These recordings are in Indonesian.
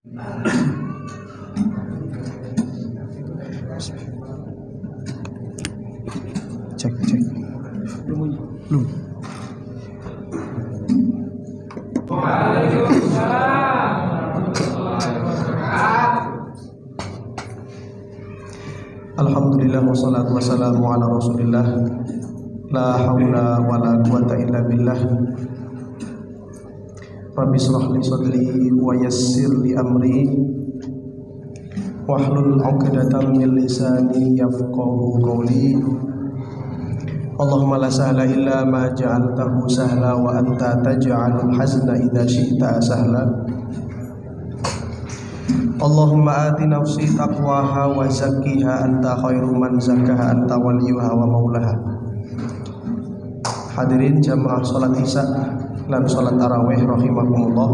Cek. Belum. Alhamdulillah wassalatu wassalamu ala rasulillah. La haula wa la quwata illa billah. Rabbi shrah li sadri wa yassir li amri wahlul 'uqdatam min lisani yafqahu qawli. Allahumma la sahla illa ma ja'altahu sahla wa anta taj'alul hazna idza syi'ta sahla. Allahumma ati nafsi taqwaha wa zakkiha anta khairu man zakkaha anta waliyuha wa maulaha. Hadirin jamaah salat Isya lan salat tarawih rahimakumullah.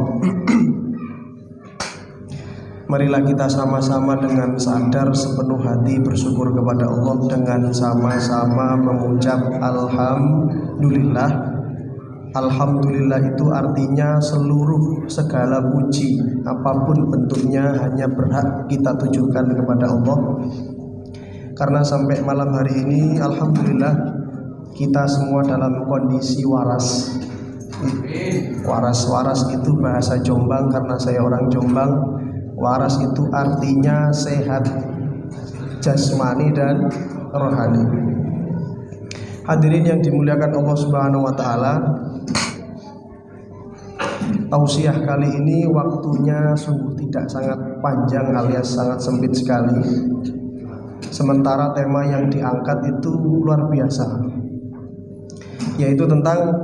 Marilah kita sama-sama dengan sadar sepenuh hati bersyukur kepada Allah dengan sama-sama mengucap alhamdulillah. Alhamdulillah itu artinya seluruh segala puji apapun bentuknya hanya berhak kita tujukan kepada Allah. Karena sampai malam hari ini alhamdulillah kita semua dalam kondisi waras. Waras itu bahasa Jombang karena saya orang Jombang. Waras itu artinya sehat jasmani dan rohani. Hadirin yang dimuliakan Allah Subhanahu wa taala, tausiah kali ini waktunya sungguh tidak sangat panjang alias sangat sempit sekali. Sementara tema yang diangkat itu luar biasa, yaitu tentang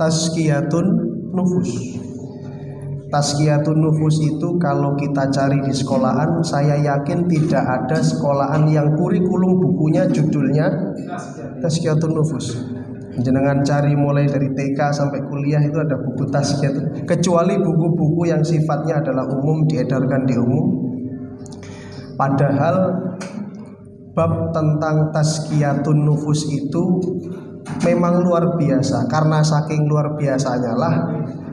tazkiyatun nufus. Tazkiyatun nufus itu kalau kita cari di sekolahan, saya yakin tidak ada sekolahan yang kurikulum bukunya judulnya Tazkiyatun nufus. Jenengan cari mulai dari TK sampai kuliah itu ada buku tazkiyatun, kecuali buku-buku yang sifatnya adalah umum diedarkan di umum. Padahal bab tentang tazkiyatun nufus itu memang luar biasa. Karena saking luar biasanya lah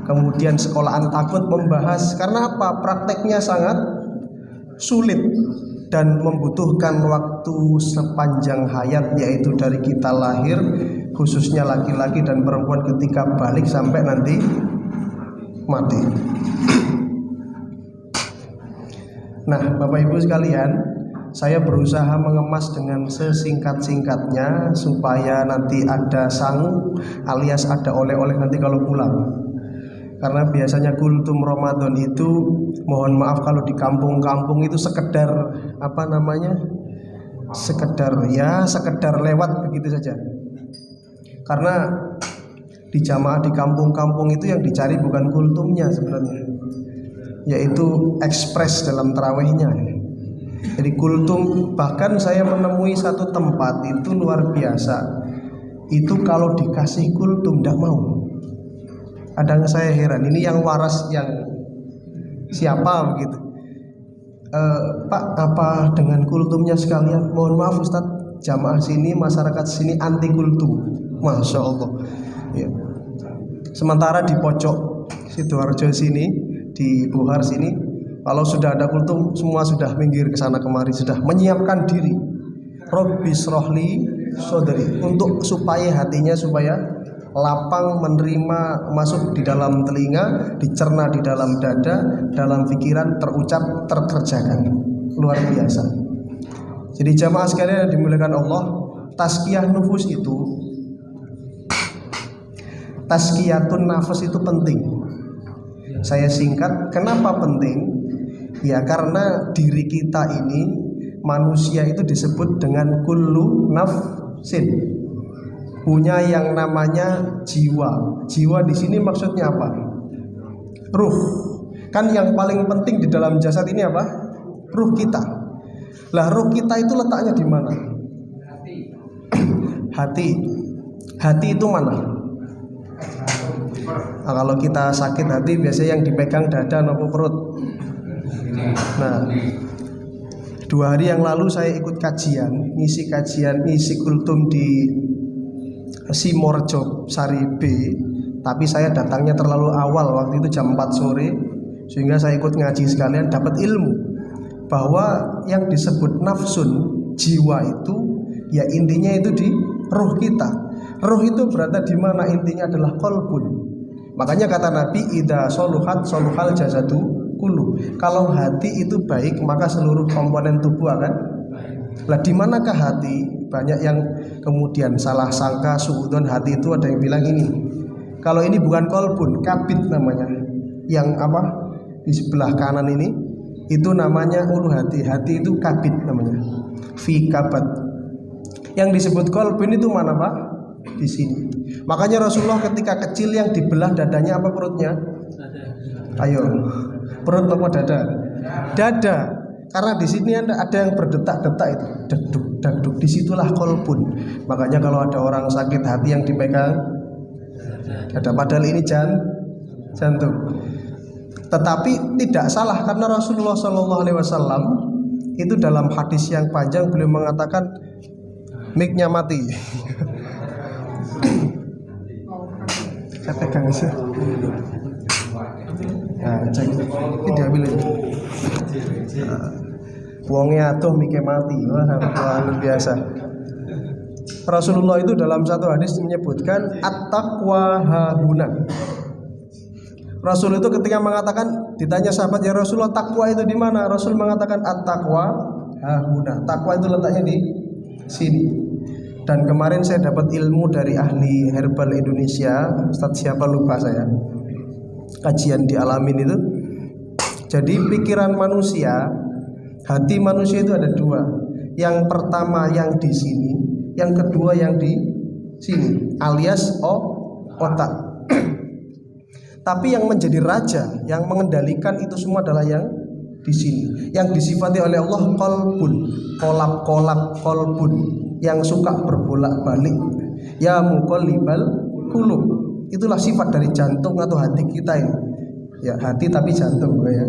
kemudian sekolahan takut membahas. Karena apa? Prakteknya sangat sulit dan membutuhkan waktu sepanjang hayat, yaitu dari kita lahir, khususnya laki-laki dan perempuan ketika balik sampai nanti mati. Nah, Bapak Ibu sekalian, saya berusaha mengemas dengan sesingkat-singkatnya supaya nanti ada sangu alias ada oleh-oleh nanti kalau pulang. Karena biasanya kultum Ramadan itu, mohon maaf kalau di kampung-kampung itu sekedar sekedar lewat begitu saja. Karena di jamaah di kampung-kampung itu yang dicari bukan kultumnya sebenarnya, yaitu ekspres dalam tarawihnya. Jadi kultum, bahkan saya menemui satu tempat itu luar biasa. Itu kalau dikasih kultum tidak mau. Kadang saya heran, ini yang waras yang siapa begitu? Pak, apa dengan kultumnya sekalian? Mohon maaf Ustadz, jamaah sini, masyarakat sini anti kultum. Masya Allah ya. Sementara di pojok Sidoarjo sini, di Buhar sini, kalau sudah ada kultum semua sudah minggir ke sana kemari, sudah menyiapkan diri. Rabbi shrahli sodri, untuk supaya hatinya supaya lapang menerima, masuk di dalam telinga, dicerna di dalam dada, dalam pikiran, terucap, terkerjakan. Luar biasa. Jadi jamaah sekalian yang dimuliakan Allah, tazkiyah nufus itu, tazkiyatun nafas itu penting. Saya singkat, kenapa penting? Ya karena diri kita ini, manusia itu disebut dengan kullu nafsin, punya yang namanya jiwa. Jiwa di sini maksudnya apa? Ruh. Kan yang paling penting di dalam jasad ini apa? Ruh kita. Lah ruh kita itu letaknya di mana? Hati. Hati itu mana? Nah, kalau kita sakit hati biasanya yang dipegang dada atau perut. Nah, 2 hari yang lalu saya ikut kajian, ngisi kultum di Simorjo Sari B, tapi saya datangnya terlalu awal, waktu itu jam 4 sore. Sehingga saya ikut ngaji sekalian dapat ilmu bahwa yang disebut nafsun, jiwa itu ya intinya itu di roh kita. Roh itu berada di mana? Intinya adalah qalbun. Makanya kata Nabi, idza soluhat soluhal jasadu kullu. Kalau hati itu baik, maka seluruh komponen tubuh akan. Lah di manakah hati? Banyak yang kemudian salah sangka suudzon hati itu ada yang bilang ini. Kalau ini bukan qalbun, kabid namanya. Yang apa? Di sebelah kanan ini itu namanya ulu hati. Hati itu kabid namanya. Fi kabad. Yang disebut qalbun itu mana, Pak? Di sini. Makanya Rasulullah ketika kecil yang dibelah dadanya apa perutnya? Ayo. Perut apa dada? Dada. Karena di sini ada yang berdetak-detak itu, deduk-deduk. Disitulah qalbun. Makanya kalau ada orang sakit hati yang dipegang dada, padahal ini jantung. Tetapi tidak salah karena Rasulullah SAW itu dalam hadis yang panjang beliau mengatakan mic-nya mati. Saya pegang sih. Nah, cek. Ini diambil ini. Wongnya atuh mic-nya mati. Wah, luar biasa. Rasulullah itu dalam satu hadis menyebutkan at-taqwa hahuna. Rasul itu ketika mengatakan, ditanya sahabat, ya Rasulullah takwa itu di mana? Rasul mengatakan at-taqwa hahuna. Takwa itu letaknya di sini. Dan kemarin saya dapat ilmu dari ahli herbal Indonesia, Ustadz siapa lupa saya. Kajian di Alamin itu. Jadi pikiran manusia, hati manusia itu ada dua. Yang pertama yang di sini, yang kedua yang di sini, alias otak. Tapi yang menjadi raja, yang mengendalikan itu semua adalah yang di sini. Yang disifati oleh Allah qalbun, kolab qalbun, yang suka berbolak-balik. Ya muqallibal qulub. Itulah sifat dari jantung atau hati kita ini. Ya, hati tapi jantung ya.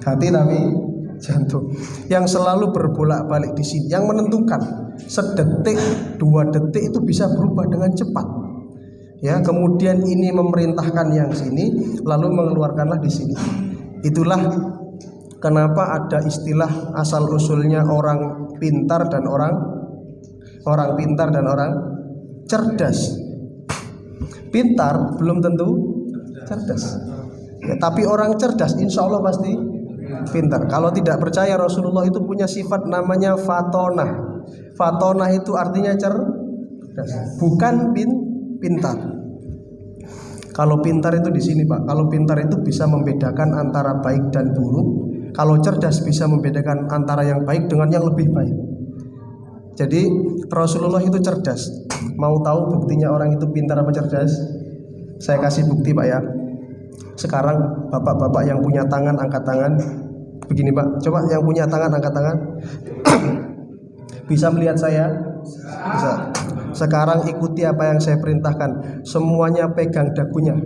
Hati tapi jantung. Yang selalu berbolak-balik di sini, yang menentukan sedetik, 2 detik itu bisa berubah dengan cepat. Ya, kemudian ini memerintahkan yang sini, lalu mengeluarkanlah di sini. Itulah kenapa ada istilah asal usulnya orang pintar dan orang pintar dan orang cerdas. Pintar belum tentu cerdas. Ya, tapi orang cerdas insya Allah pasti pintar. Kalau tidak percaya, Rasulullah itu punya sifat namanya fatonah. Fatonah itu artinya cerdas, bukan pintar. Kalau pintar itu di sini, Pak. Kalau pintar itu bisa membedakan antara baik dan buruk. Kalau cerdas bisa membedakan antara yang baik dengan yang lebih baik. Jadi Rasulullah itu cerdas. Mau tahu buktinya orang itu pintar apa cerdas? Saya kasih bukti, Pak ya. Sekarang bapak-bapak yang punya tangan angkat tangan. Begini, Pak. Coba yang punya tangan angkat tangan. Bisa melihat saya? Bisa. Sekarang ikuti apa yang saya perintahkan. Semuanya pegang dagunya.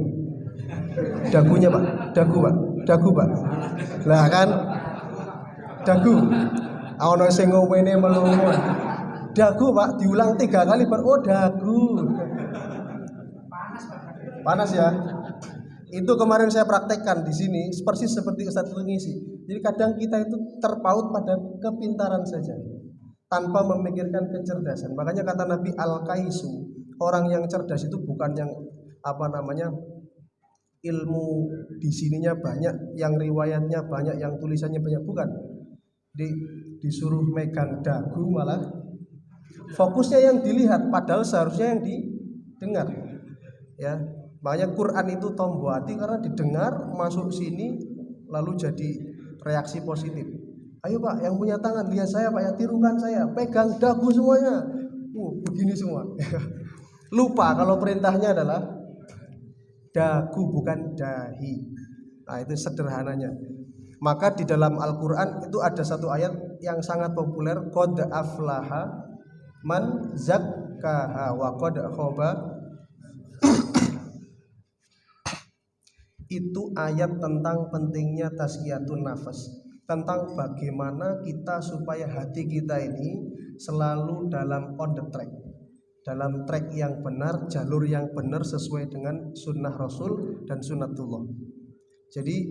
Dagunya, Pak. Dagu, Pak. Dagu, Pak. Lah kan? Dagu. Ono sing ngomene melongo. Dagu, Pak, diulang 3 kali baru oh dagu. Panas ya. Itu kemarin saya praktekkan di sini persis seperti Ustadz mengisi. Jadi kadang kita itu terpaut pada kepintaran saja tanpa memikirkan kecerdasan. Makanya kata Nabi al-kaisu, orang yang cerdas itu bukan yang ilmu di sininya banyak, yang riwayatnya banyak, yang tulisannya banyak, bukan. Disuruh megang dagu malah fokusnya yang dilihat, padahal seharusnya yang didengar. Ya, makanya Quran itu tombol hati karena didengar masuk sini lalu jadi reaksi positif. Ayo Pak, yang punya tangan lihat saya Pak ya, tirukan saya, pegang dagu semuanya. Begini semua. Lupa kalau perintahnya adalah dagu bukan dahi. Nah, itu sederhananya. Maka di dalam Al-Qur'an itu ada satu ayat yang sangat populer, qad aflaha man zakkaha wa qad khaba. Itu ayat tentang pentingnya tazkiyatun nafas, tentang bagaimana kita supaya hati kita ini selalu dalam on the track, dalam track yang benar, jalur yang benar sesuai dengan sunnah Rasul dan sunnatullah. Jadi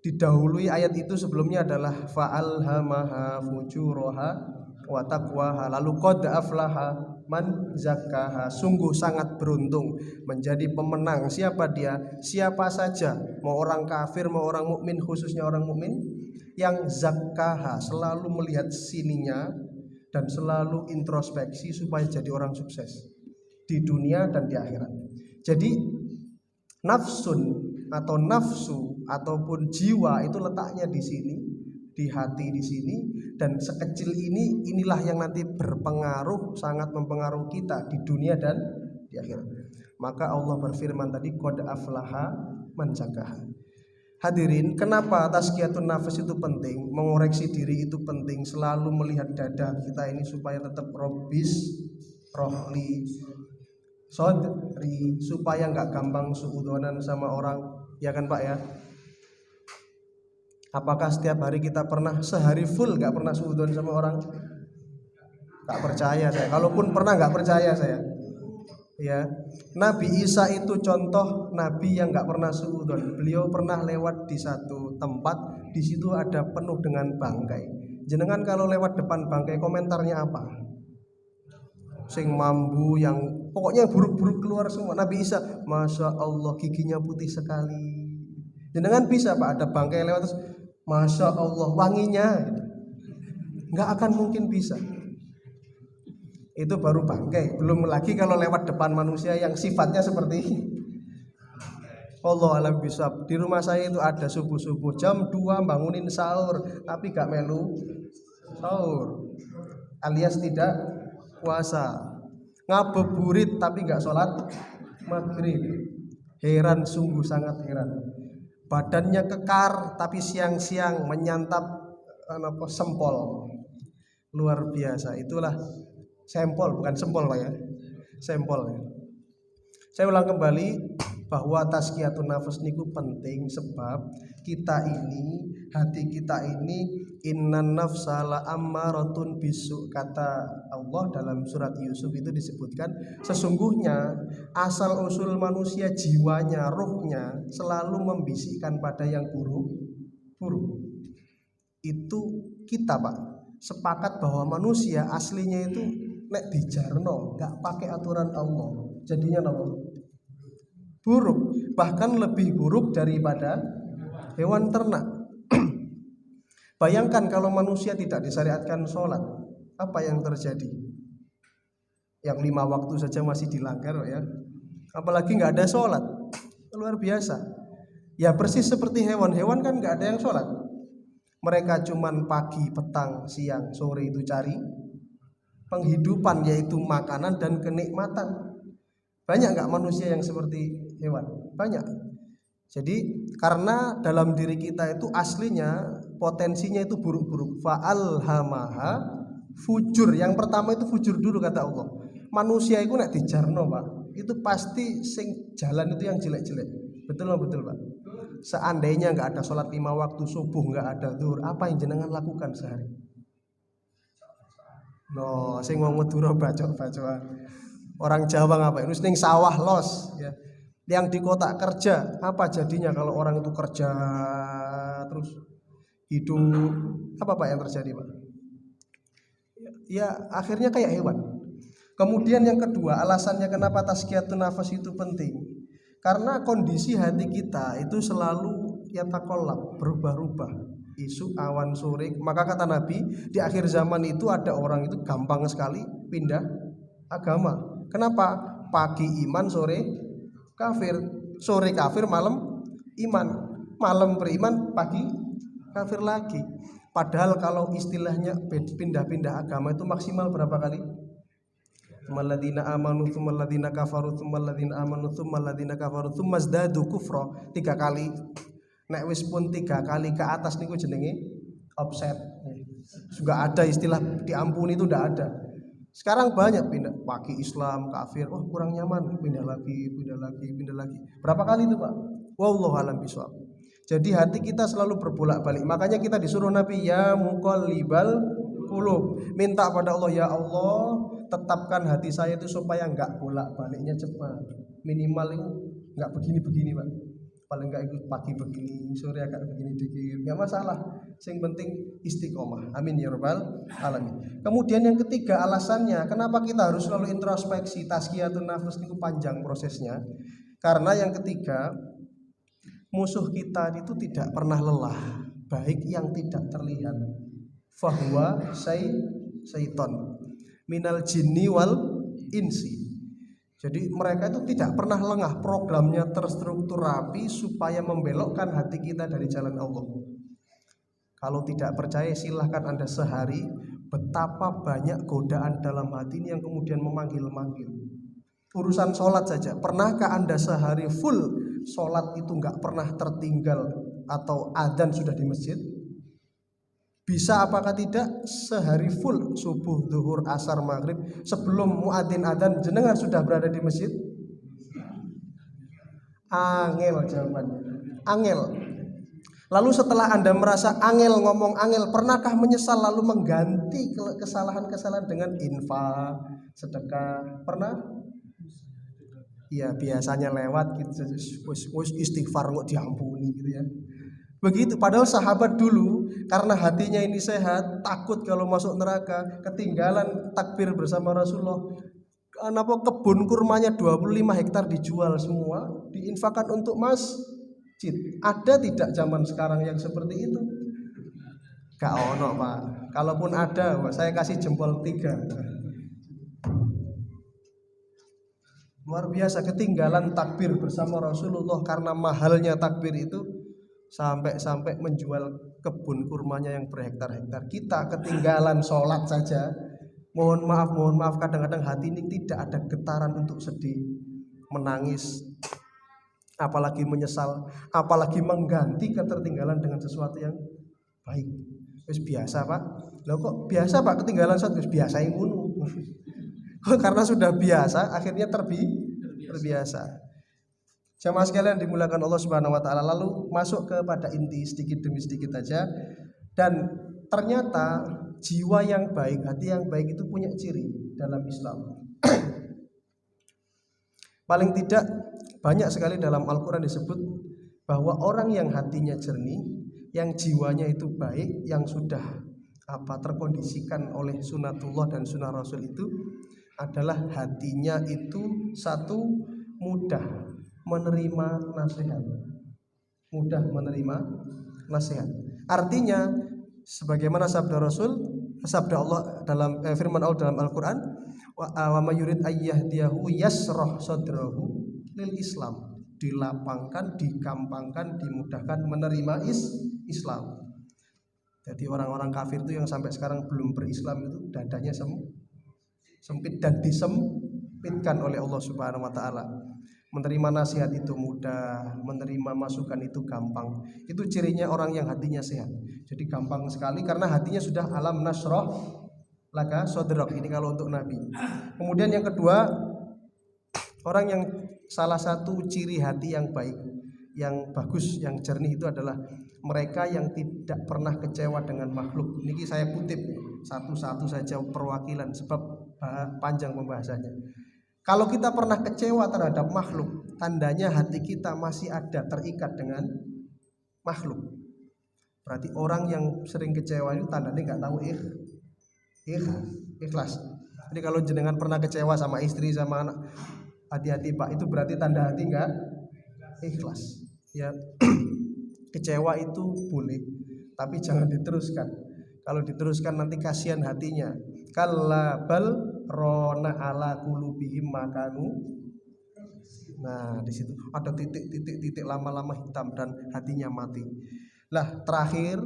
didahului ayat itu sebelumnya adalah fa'alhamaha fujuraha wa taqwaha, lalu qad aflaha man zakkaha, sungguh sangat beruntung menjadi pemenang siapa dia, siapa saja, mau orang kafir mau orang mukmin, khususnya orang mukmin yang zakkaha, selalu melihat sininya dan selalu introspeksi supaya jadi orang sukses di dunia dan di akhirat. Jadi nafsun atau nafsu ataupun jiwa itu letaknya di sini, di hati di sini, dan sekecil inilah yang nanti berpengaruh, sangat mempengaruhi kita di dunia dan di akhirat. Maka Allah berfirman tadi qad aflaha man zakkaha. Hadirin, kenapa tazkiyatun nafs itu penting? Mengoreksi diri itu penting, selalu melihat dada kita ini supaya tetap robis, rohli, sodri, supaya nggak gampang suudonan sama orang, ya kan Pak ya? Apakah setiap hari kita pernah sehari full nggak pernah suudon sama orang? Nggak percaya saya. Kalaupun pernah nggak percaya saya. Ya, Nabi Isa itu contoh Nabi yang nggak pernah suudon. Beliau pernah lewat di satu tempat, di situ ada penuh dengan bangkai. Jenengan kalau lewat depan bangkai komentarnya apa? Sing mambu, yang pokoknya buruk-buruk keluar semua. Nabi Isa, masya Allah giginya putih sekali. Jenengan bisa Pak, ada bangkai lewat terus masya Allah wanginya, nggak akan mungkin bisa. Itu baru bangkai, belum lagi kalau lewat depan manusia yang sifatnya seperti ini. Allah alam bisawab. Di rumah saya itu ada subuh-subuh jam 2 bangunin sahur, tapi gak melu sahur, alias tidak puasa. Ngabuburit tapi gak sholat maghrib. Heran, sungguh sangat heran. Badannya kekar tapi siang-siang menyantap sempol. Luar biasa. Itulah sempol, bukan sempol Pak ya. Sempol ya. Saya ulang kembali bahwa tazkiyatun nafs niku penting, sebab kita ini, hati kita ini, innan nafsa la ammaratun bisu, kata Allah dalam surat Yusuf itu disebutkan, sesungguhnya asal usul manusia, jiwanya, ruhnya selalu membisikkan pada yang buruk. Itu kita Pak sepakat bahwa manusia aslinya itu nek dijarno gak pakai aturan Allah, jadinya buruk, bahkan lebih buruk daripada hewan ternak. Bayangkan kalau manusia tidak disyariatkan sholat, apa yang terjadi? Yang 5 waktu saja masih dilanggar ya, apalagi nggak ada sholat, luar biasa. Ya persis seperti hewan kan nggak ada yang sholat, mereka cuman pagi, petang, siang, sore itu cari penghidupan, yaitu makanan dan kenikmatan. Banyak nggak manusia yang seperti hewan? Banyak. Jadi karena dalam diri kita itu aslinya potensinya itu buruk-buruk. Fa'alhamaha fujur. Yang pertama itu fujur dulu kata Allah. Manusia itu nek dijarno Pak, itu pasti sing jalan itu yang jelek-jelek. Betul Pak? Seandainya nggak ada sholat 5 waktu, subuh nggak ada zuhur, apa yang jenengan lakukan sehari? No, sing wong Madura bacok-bacokan. Orang Jawa ngapain? Terus ning sawah los ya. Yang di kota kerja, apa jadinya kalau orang itu kerja terus hidup, apa Pak yang terjadi Pak? Ya akhirnya kayak hewan. Kemudian yang kedua, alasannya kenapa tazkiyatun nafas itu penting, karena kondisi hati kita itu selalu yataqallab, berubah-ubah, isu awan sore. Maka kata Nabi, di akhir zaman itu ada orang itu gampang sekali pindah agama. Kenapa? Pagi iman, sore kafir, sore kafir, malam iman, malam beriman, pagi kafir lagi. Padahal kalau istilahnya pindah-pindah agama itu maksimal berapa kali? Tsummalladziina aamanu tsummalladziina kafaru tsummalladziina aamanu tsummalladziina kafaru tsummazdaadu kufra, 3 kali. Nek wis pun 3 kali ke atas niku jenenge offset. Juga ada istilah diampuni itu ndak ada. Sekarang banyak pindah, pagi Islam, kafir, oh kurang nyaman, pindah lagi. Berapa kali itu Pak? Wallahu a'lam bishawab. Jadi hati kita selalu berbolak-balik. Makanya kita disuruh Nabi, ya muqallibal qulub, minta pada Allah, ya Allah tetapkan hati saya itu supaya enggak bolak-baliknya cepat. Minimal itu enggak begini-begini Pak. paling nggak ikut pagi begini, sore agak begini dikit, nggak masalah. Yang penting istiqomah. Amin ya rabbal alamin. Kemudian yang ketiga alasannya, kenapa kita harus selalu introspeksi, tazkiyatun nafs itu panjang prosesnya. Karena yang ketiga, musuh kita itu tidak pernah lelah, baik yang tidak terlihat. Fahuwa syaiton minal jinni wal insi. Jadi mereka itu tidak pernah lengah, programnya terstruktur rapi supaya membelokkan hati kita dari jalan Allah. Kalau tidak percaya silahkan Anda sehari betapa banyak godaan dalam hati ini yang kemudian memanggil-manggil. Urusan sholat saja, pernahkah Anda sehari full sholat itu nggak pernah tertinggal atau adzan sudah di masjid? Bisa apakah tidak sehari full subuh, zuhur, asar, maghrib sebelum muadzin adzan jenengan sudah berada di masjid? Angel jawabannya, angel. Lalu setelah Anda merasa angel, ngomong angel, pernahkah menyesal lalu mengganti kesalahan-kesalahan dengan infak, sedekah? Pernah? Ya biasanya lewat gitu, istighfar kok diampuni gitu ya. Begitu, padahal sahabat dulu karena hatinya ini sehat, takut kalau masuk neraka, ketinggalan takbir bersama Rasulullah. Kenapa kebun kurmanya 25 hektar dijual semua, diinfakkan untuk masjid. Ada tidak zaman sekarang yang seperti itu? Gak ono Pak. Kalaupun ada, saya kasih jempol 3. Luar biasa, ketinggalan takbir bersama Rasulullah karena mahalnya takbir itu sampai menjual kebun kurmanya yang berhektar-hektar. Kita ketinggalan sholat saja, mohon maaf, kadang-kadang hati ini tidak ada getaran untuk sedih, menangis, apalagi menyesal, apalagi mengganti ketertinggalan dengan sesuatu yang baik. Wis biasa Pak. Loh kok biasa Pak ketinggalan sholat? Wis biasa yang ngono. Karena sudah biasa akhirnya terbiasa. Jamaah sekalian dimulakan Allah Subhanahu wa taala, lalu masuk kepada inti sedikit demi sedikit aja. Dan ternyata jiwa yang baik, hati yang baik itu punya ciri dalam Islam. Paling tidak banyak sekali dalam Al-Qur'an disebut bahwa orang yang hatinya jernih, yang jiwanya itu baik, yang sudah terkondisikan oleh sunatullah dan sunnah Rasul itu adalah hatinya itu satu, mudah menerima nasihat. Mudah menerima nasihat. Artinya sebagaimana sabda Allah dalam firman Allah dalam Al-Qur'an, wa may yurid ayyahdiyahu yasrah sadrahu lil Islam. Dilapangkan, digampangkan, dimudahkan menerima Islam. Jadi orang-orang kafir itu yang sampai sekarang belum berislam itu dadanya sempit dan disempitkan oleh Allah Subhanahu wa taala. Menerima nasihat itu mudah, menerima masukan itu gampang. Itu cirinya orang yang hatinya sehat. Jadi gampang sekali karena hatinya sudah alam nasroh laka sodrok. Ini kalau untuk Nabi. Kemudian yang kedua, orang yang salah satu ciri hati yang baik, yang bagus, yang jernih itu adalah mereka yang tidak pernah kecewa dengan makhluk. Ini saya kutip satu-satu saja perwakilan sebab panjang pembahasannya. Kalau kita pernah kecewa terhadap makhluk, tandanya hati kita masih ada terikat dengan makhluk. Berarti orang yang sering kecewa itu tandanya nggak tahu ikhlas. Jadi kalau jenengan pernah kecewa sama istri, sama anak, hati-hati Pak, itu berarti tanda hati nggak ikhlas. Ya, kecewa itu boleh, tapi jangan diteruskan. Kalau diteruskan nanti kasihan hatinya. Kalla bal rona ala qulubihim makanu. Nah, di situ ada titik lama-lama hitam dan hatinya mati. Lah, terakhir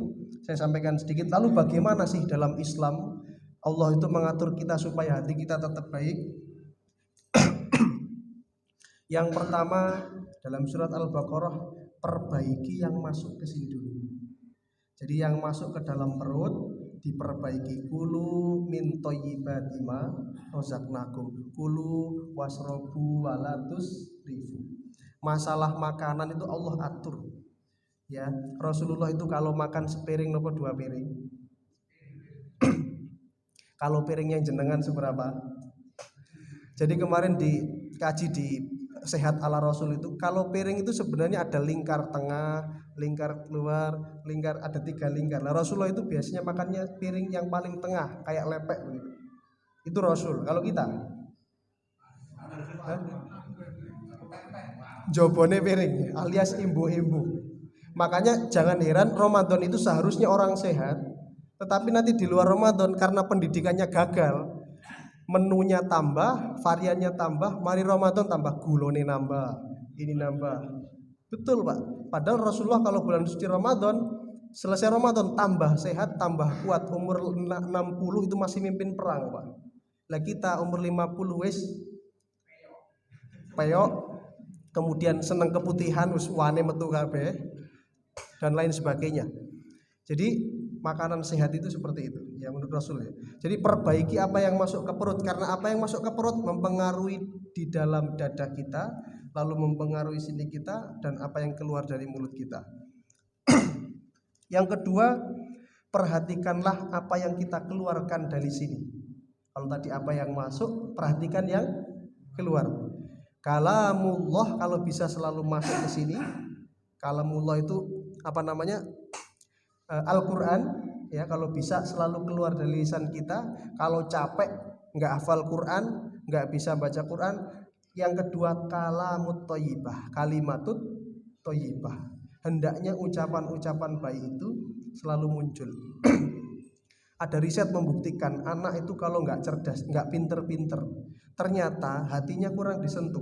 saya sampaikan sedikit, lalu bagaimana sih dalam Islam Allah itu mengatur kita supaya hati kita tetap baik? Yang pertama dalam surat Al-Baqarah, perbaiki yang masuk ke sini dulu. Jadi yang masuk ke dalam perut diperbaiki. Kulu min thayyibati ma razaqnakum. Kulu wasrobu walatus rifu. Masalah makanan itu Allah atur. Ya, Rasulullah itu kalau makan sepiring nopo 2 piring. Kalau piringnya jenengan seberapa? Jadi kemarin dikaji di sehat ala Rasul itu, kalau piring itu sebenarnya ada lingkar tengah, lingkar keluar, lingkar, ada 3 lingkar. Nah, Rasulullah itu biasanya makannya piring yang paling tengah kayak lepek begitu. Itu Rasul. Kalau kita, hah? Jobone piring alias imbu-imbu. Makanya jangan heran Ramadan itu seharusnya orang sehat, tetapi nanti di luar Ramadan karena pendidikannya gagal, menunya tambah, variannya tambah, mari Ramadan tambah gulone nambah, ini nambah. Betul Pak. Padahal Rasulullah kalau bulan suci Ramadan, selesai Ramadan tambah sehat, tambah kuat. Umur 60 itu masih mimpin perang Pak. Lah kita umur 50 wis peyok, kemudian seneng keputihan wis wane metu kabeh dan lain sebagainya. Jadi makanan sehat itu seperti itu ya menurut Rasul ya. Jadi perbaiki apa yang masuk ke perut, karena apa yang masuk ke perut mempengaruhi di dalam dada kita, lalu mempengaruhi sini kita, dan apa yang keluar dari mulut kita. Yang kedua, perhatikanlah apa yang kita keluarkan dari sini. Kalau tadi apa yang masuk, perhatikan yang keluar. Kalamullah kalau bisa selalu masuk ke sini. Kalamullah itu apa namanya? Al-Quran ya, kalau bisa selalu keluar dari lisan kita. Kalau capek nggak hafal Quran, nggak bisa baca Quran. Yang kedua, kalamut thayyibah, kalimatut thayyibah. Hendaknya ucapan-ucapan baik itu selalu muncul. Ada riset membuktikan anak itu kalau nggak cerdas, nggak pinter-pinter, ternyata hatinya kurang disentuh.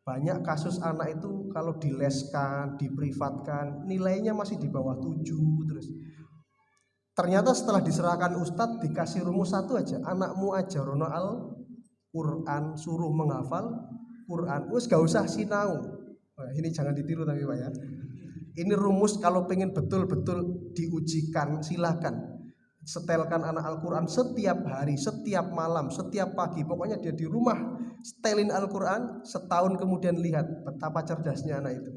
Banyak kasus anak itu kalau dileskan, diprivatkan, nilainya masih di bawah 7 terus. Ternyata setelah diserahkan ustadz, dikasih rumus 1 aja, anakmu ajarono Al-Quran, suruh menghafal Quran, wes gak usah sinau. Nah, ini jangan ditiru tapi Pak ya. Ini rumus kalau pengen betul-betul diujikan, silahkan. Setelkan anak Al-Quran setiap hari, setiap malam, setiap pagi. Pokoknya dia di rumah setelin Al-Quran, setahun kemudian lihat betapa cerdasnya anak itu.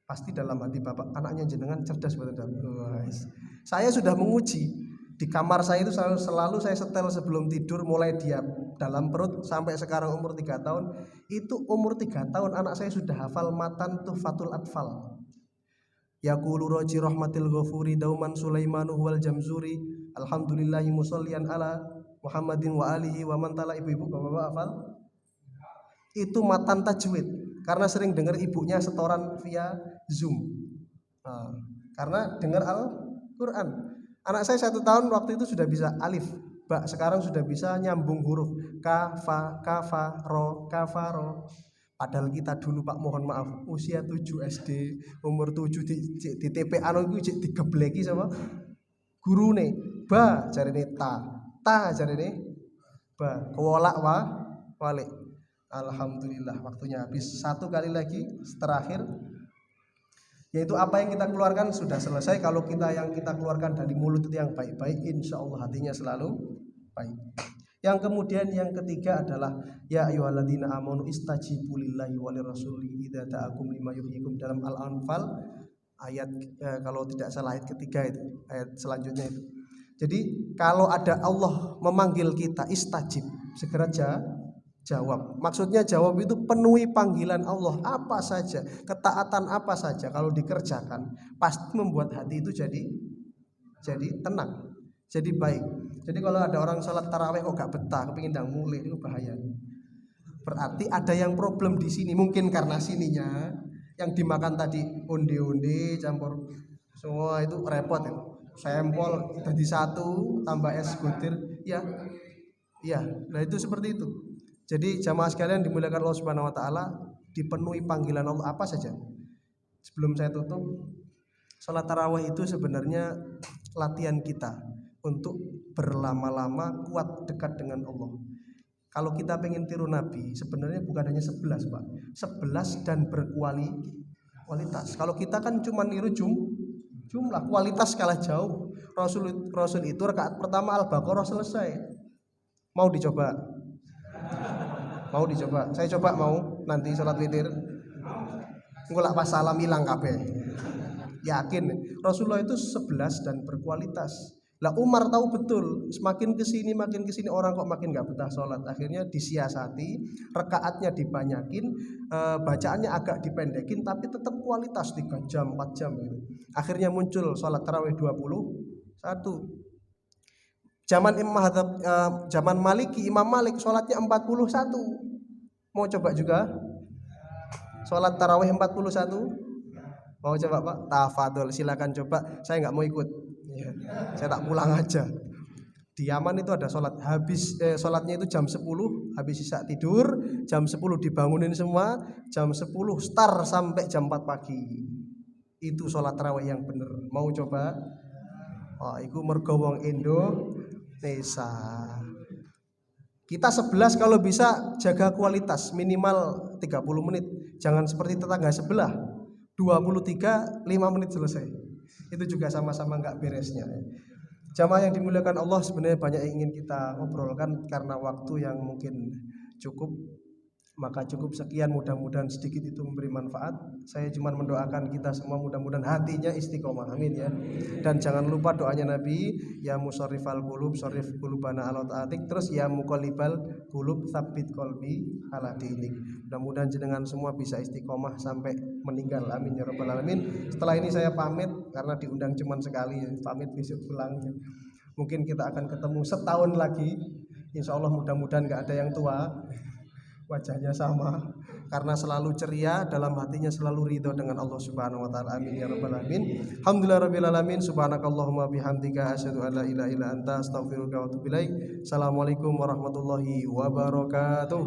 Pasti dalam hati bapak, anaknya jenengan cerdas betul. Saya sudah menguji. Di kamar saya itu selalu saya setel sebelum tidur, mulai dia dalam perut sampai sekarang umur 3 tahun. Itu umur 3 tahun anak saya sudah hafal matan Tuhfatul Atfal. Yaqulu roji rahmatil ghafuri dauman Sulaimanu wal jamzuri alhamdulillahi musallian ala Muhammadin wa alihi wa man tala. Ibu-ibu bapak-bapak hafal? Itu matan tajwid karena sering dengar ibunya setoran via Zoom. Nah, karena dengar Al-Quran. Anak saya 1 tahun waktu itu sudah bisa alif, ba, sekarang sudah bisa nyambung huruf kafa, kafaro, kafaro. Padahal kita dulu Pak, mohon maaf, usia 7 SD, umur 7 di TPA itu digebleki sama gurune. Ba jarine ta jarine ba, kewolak walik. Alhamdulillah waktunya habis. 1 kali lagi terakhir, yaitu apa yang kita keluarkan sudah selesai. Kalau yang kita keluarkan dari mulut itu yang baik-baik, insya Allah hatinya selalu baik. Yang kemudian yang ketiga adalah ya ayyuhalladzina amanu istajibu lillahi walir rasuli idza ta'akum lima yuhyikum, dalam Al-Anfal ayat kalau tidak salah ayat ketiga itu, ayat selanjutnya itu. Jadi kalau ada Allah memanggil kita, istajib, segera jawab. Maksudnya jawab itu penuhi panggilan Allah apa saja, ketaatan apa saja kalau dikerjakan pasti membuat hati itu jadi tenang, jadi baik. Jadi kalau ada orang salat tarawih kok gak betah, kepingin ndang mulih, itu bahaya. Berarti ada yang problem di sini, mungkin karena sininya yang dimakan tadi onde-onde campur semua itu repot ya. Sempol jadi 1 tambah es butir, ya. Iya, nah itu seperti itu. Jadi jamaah sekalian dimuliakan Allah Subhanahu wa taala, dipenuhi panggilan Allah apa saja. Sebelum saya tutup, salat tarawih itu sebenarnya latihan kita untuk berlama-lama kuat dekat dengan Allah. Kalau kita pengen tiru Nabi, sebenarnya bukan hanya 11 Pak, 11 dan berkualitas. Kalau kita kan cuma niru jumlah, kualitas kalah jauh. Rasul itu rakaat pertama Al-Baqarah selesai. Mau dicoba? Mau dicoba? Saya coba mau nanti salat witir. Engko lak pas salam ilang kabeh. Yakin Rasulullah itu 11 dan berkualitas. Lah Umar tahu betul, semakin kesini orang kok makin nggak betah sholat. Akhirnya disiasati, rekaatnya dibanyakin, bacaannya agak dipendekin, tapi tetap kualitas 3 jam, 4 jam gitu. Akhirnya muncul sholat tarawih 21. Zaman Maliki, Imam Malik sholatnya 41. Mau coba juga? Sholat tarawih 41? Mau coba Pak? Tafadhol, silakan coba. Saya nggak mau ikut. Ya, saya tak pulang aja. Di Yaman itu ada sholat sholatnya itu jam 10 habis isya tidur, jam 10 dibangunin semua, jam 10 start sampai jam 4 pagi. Itu sholat tarawih yang bener. Mau coba? Oh, itu mergo wong Indonesia. Kita 11 kalau bisa jaga kualitas minimal 30 menit. Jangan seperti tetangga sebelah 23 5 menit selesai. Itu juga sama-sama nggak beresnya. Jamaah yang dimuliakan Allah, sebenarnya banyak yang ingin kita ngobrolkan, karena waktu yang mungkin cukup, maka cukup sekian. Mudah-mudahan sedikit itu memberi manfaat. Saya cuma mendoakan kita semua mudah-mudahan hatinya istiqomah, amin ya. Dan jangan lupa doanya Nabi, ya musarrifal qulub sharif qulubana ala taatik, terus ya muqallibal qulub tsabbit qalbi ala dinik. Mudah-mudahan jenengan semua bisa istiqomah sampai meninggal, amin ya rabbal alamin. Setelah ini saya pamit karena diundang cuma sekali, pamit besok pulang. Mungkin kita akan ketemu setahun lagi, insya Allah. Mudah-mudahan gak ada yang tua, wajahnya sama, karena selalu ceria, dalam hatinya selalu ridho dengan Allah Subhanahu wa taala, amin ya rabbal alamin. Alhamdulillahirabbil alamin, subhanakallahumma bihamdika asyhadu an la ilaha illa anta astaghfiruka wa atubu ilaik. Assalamualaikum warahmatullahi wabarakatuh.